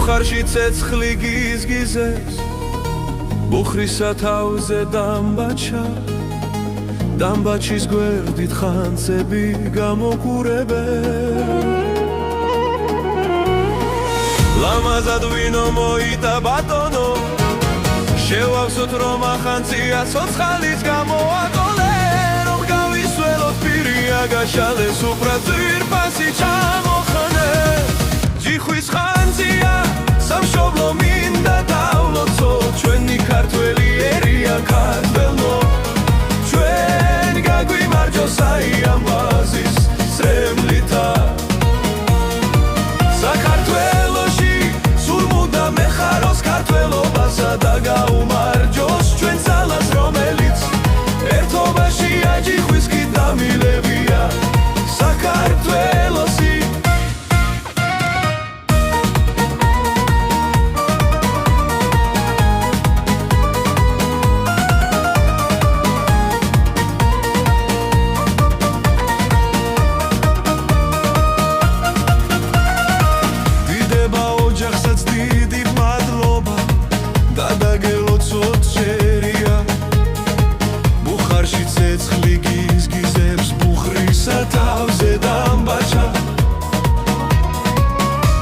ბუხარში ცეცხლი გიზგიზებს ბუხრისა თავზე დამბაჩა დამბაჩის გვერდით ხანძები გამოგურებენ ლამაზად ვინო მოიტა ბატონო შევავსოთ რომ ახანცია ცოცხალიც გამოაყოლე რომ გავისველოთ პირია გაშალეს უფრა ძვირფასი ჩამოხანე ჯიხვის ხანძია სამშობლო მინდა დავლოცო ჩვენი ქართველი ერია ქართველო ჩვენ გაგვიმარჯოს აი ამბაზის სრემლითა საქართველოში სულ მუდამ ეხაროს ქართველობასა და გაუმარჯოს ჩვენ ძალას რომელიც ერთობაშია ჯიხვის კი დამილებია საქართველოსი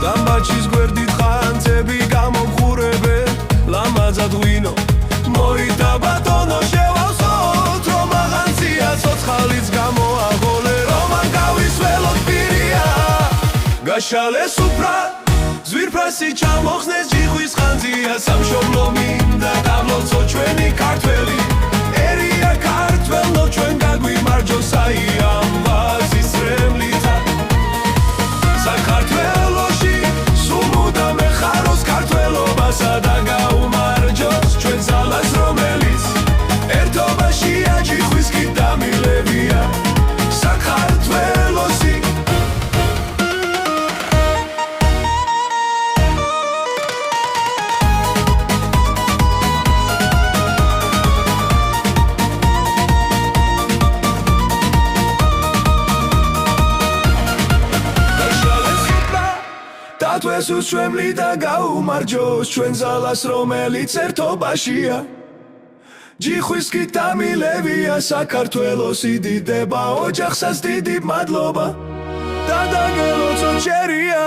დამბაჩის გვერდით ხანძები გამოგურებენ ლამაზად ვინო მოიტა ბატონო შევავსოთ რომ აღანცია ცოცხალიც გამოაღოლე რომ არ გავისველოთ პირია გაშალეს უფრა ძვირფასი ჩამოხსნეს ჯიხვის ხანძია სამშობლო მინდა დავლოცო ჩვენი ქართველი ერია ქართველო ჩვენ გაგვიმარჯოს აი ამბაზის სრემლითა საქართველოში სულ მუდამ ეხაროს ქართველობასა და გაუმარჯოს ჩვენ ძალას რომელიც ერთობაშია ჯიხვის კი დამილებია საქართველოსი დათვესოს ჩვენი და გაუმარჯოს ჩვენ ძალას რომელიც ერთობაშია ჯიხვის კი დამილებია საქართველოსი დიდება ოჯახსაც დიდი მადლობა და დაგელოცო ჩერია